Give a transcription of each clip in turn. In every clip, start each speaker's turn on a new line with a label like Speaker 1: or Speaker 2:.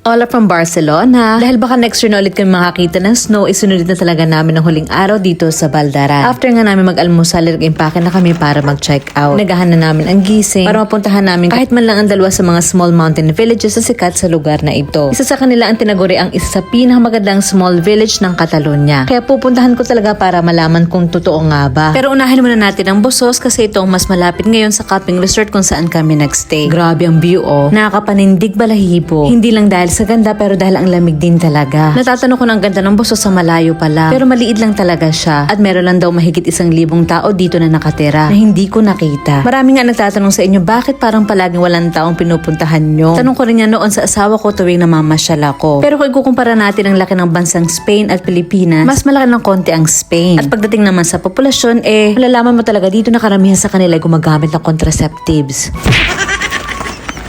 Speaker 1: Hola from Barcelona. Dahil baka next year na ulit kami makakita ng snow, isunod na talaga namin ng huling araw dito sa Baldaran. After nga namin mag-almusal, nag-impake na kami para mag-check out. Nagahan na namin ang gising para mapuntahan namin kahit man lang ang dalawa sa mga small mountain villages na sikat sa lugar na ito. Isa sa kanila ang tinaguri ang isa sa pinakamagandang small village ng Catalonia. Kaya pupuntahan ko talaga para malaman kung totoo nga ba. Pero unahin muna natin ang Busos kasi ito ang mas malapit ngayon sa camping resort kung saan kami nagstay. Grabe ang view nakakapanindig balahibo. Hindi lang dahil sa ganda pero dahil ang lamig din talaga. Natatanong ko ng ganda ng Busos sa malayo pa lang. Pero maliit lang talaga siya at meron lang daw mahigit 1,000 tao dito na nakatira na hindi ko nakita. Marami nga nagtatanong sa inyo bakit parang palaging walang taong pinupuntahan nyo. Tanong ko rin yan noon sa asawa ko tuwing namamasyal ako. Pero kung ikukumpara natin ang laki ng bansang Spain at Pilipinas, mas malaki ng konti ang Spain. At pagdating naman sa populasyon, malalaman mo talaga dito na karamihan sa kanila ay gumagamit ng contraceptives.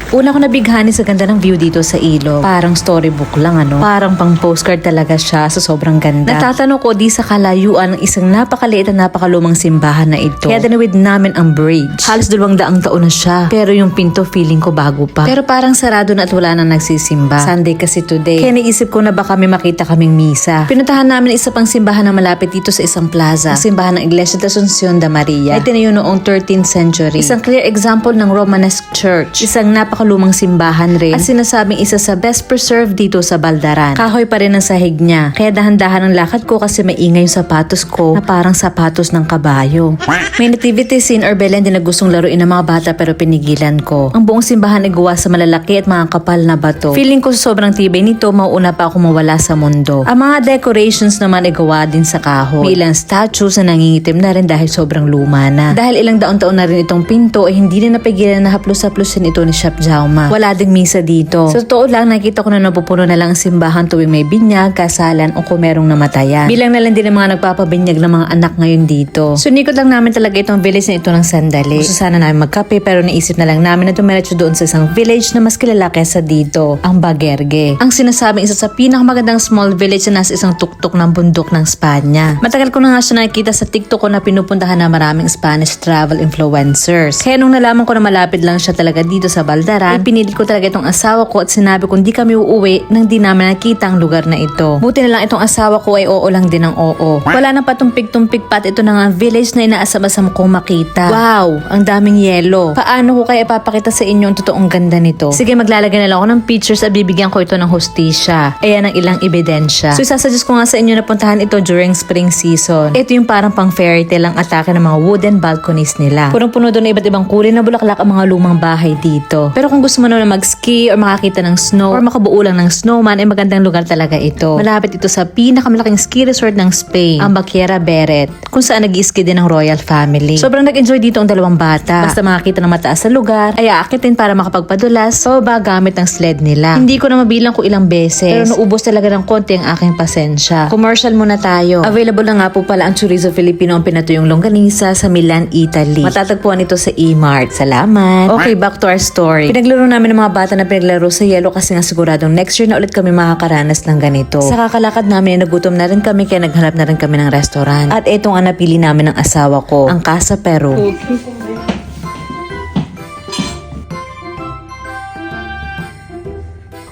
Speaker 1: Una ko nabighani sa ganda ng view dito sa ilog. Parang storybook lang Parang pang postcard talaga siya sa sobrang ganda. Natatanong ko di sa kalayuan ng isang napakaliit at napakalumang simbahan na ito. Kaya dinawid namin ang bridge. Halos 200 taon na siya. Pero yung pinto feeling ko bago pa. Pero parang sarado na at wala nang nagsisimba. Sunday kasi today. Kaya naisip ko na baka may makita kaming misa. Pinuntahan namin isa pang simbahan na malapit dito sa isang plaza. Ang simbahan ng Iglesia de Asunción de Maria. Ay tinayo noong 13th century. Isang clear example ng Romanesque church. Isang napakalumang simbahan rin at sinasabing isa sa best preserved dito sa Baldaran. Kahoy pa rin ang sahig niya. Kaya dahan-dahan ang lakad ko kasi maingay yung sapatos ko na parang sapatos ng kabayo. May nativity scene or Belen din na gustong laruin ng mga bata pero pinigilan ko. Ang buong simbahan ay gawa sa malalaki at mga kapal na bato. Feeling ko sa sobrang tibay nito, mauuna pa ako mawala sa mundo. Ang mga decorations naman ay gawa din sa kahoy. May ilang statues na nangingitim na rin dahil sobrang luma na. Dahil ilang taon na rin itong pinto ay hindi na napigilan na haplos-haplosin ito ni Chef Jaume. Wala ding misa dito. Sa totoo lang, nakita ko na napupuno na lang ang simbahan tuwing may binyag, kasalan o kung merong namatayan. Bilang na lang din ang mga nagpapabinyag ng mga anak ngayon dito. So nikot lang namin talaga itong village na ito ng sandali. Gusto sana namin magkape pero naisip na lang namin na dumiretso doon sa isang village na mas kilala kesa dito, ang Bagergue. Ang sinasabing isa sa pinakamagandang small village na nasa isang tuktok ng bundok ng Spanya. Matagal ko na nga siya nakikita sa TikTok ko na pinupuntahan na maraming Spanish travel influencers. Kaya nung nalaman ko na malapit lang siya talaga dito sa Baldaran, pinili ko talaga itong asawa ko at sinabi kong di kami uuwi nang di namin nakita ang lugar na ito. Buti na lang itong asawa ko ay oo lang din ng oo. Wala nang patumpik-tumpik pat ito na nga village na inaasam-asam kong makita. Wow! Ang daming yelo. Paano ko kaya ipapakita sa inyo ang totoong ganda nito? Sige, maglalagay na lang ako ng pictures at bibigyan ko ito ng hustisya. Ayan ang ilang ebidensya. So isasuggest ko nga sa inyo na puntahan ito during spring season. Ito yung parang pang fairy tale ang atake ng mga wooden balconies nila. Punong-puno doon na iba't ibang kulay na bulaklak ang mga lumang bahay dito. Pero kung gusto mo na mag-ski or makakita ng snow or makabuo lang ng snowman, ay magandang lugar talaga ito. Malapit ito sa pinakamalaking ski resort ng Spain, ang Baquera Beret, kung saan nag-ski din ng royal family. Sobrang nag-enjoy dito ang dalawang bata. Basta makakita ng mataas sa lugar, ay aakitin para makapagpadulas o ba gamit ng sled nila. Hindi ko na mabilang kung ilang beses, pero naubos talaga ng konti ang aking pasensya. Commercial muna tayo. Available na nga po pala ang Chorizo Filipino ang pinatuyong longganisa sa Milan, Italy. Matatagpuan ito sa E-Mart. Salamat! Okay, back to our story. Pinaglaro namin ng mga bata na pinaglaro sa yelo kasi nga siguradong next year na ulit kami makakaranas ng ganito. Sa kakalakad namin, nagutom na rin kami kaya naghanap na rin kami ng restaurant. At etong ang napili namin ng asawa ko, ang Casa Peru.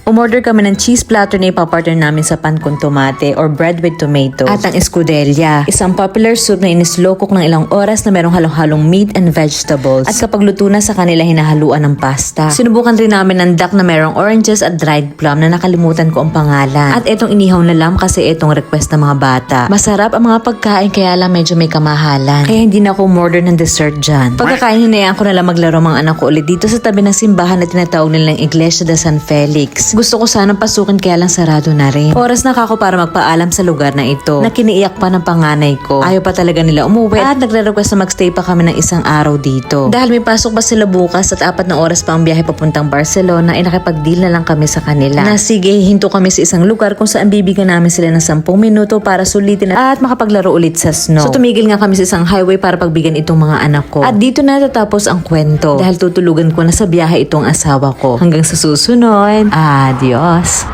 Speaker 1: Umorder kami ng cheese platter na ipapartner namin sa pan con tomate or bread with tomatoes. At ang escudella, isang popular soup na inislow cook ng ilang oras na merong halong-halong meat and vegetables. At kapag luto na sa kanila, hinahaluan ng pasta. Sinubukan rin namin ng duck na merong oranges at dried plum na nakalimutan ko ang pangalan. At etong inihaw na lamb kasi etong request ng mga bata. Masarap ang mga pagkain kaya lang medyo may kamahalan. Kaya hindi na ako umorder ng dessert dyan. Pagkakain, hinayaan ko na lang maglaro mga anak ko ulit dito sa tabi ng simbahan na tinatawag nilang Iglesia de San Felix. Gusto ko sanang pasukin kaya lang sarado na rin. Oras na ako para magpaalam sa lugar na ito na kiniiyak pa ng panganay ko. Ayaw pa talaga nila umuwi at nagre-request na magstay pa kami ng isang araw dito. Dahil may pasok pa sila bukas at 4 na oras pa ang biyahe papuntang Barcelona ay nakipag-deal na lang kami sa kanila. Na sige, hinto kami sa isang lugar kung saan bibigyan namin sila ng 10 minuto para sulitin at makapaglaro ulit sa snow. So tumigil nga kami sa isang highway para pagbigyan itong mga anak ko. At dito na tatapos ang kwento dahil tutulugan ko na sa biyahe itong asawa ko. Hanggang sa susunod. Adios!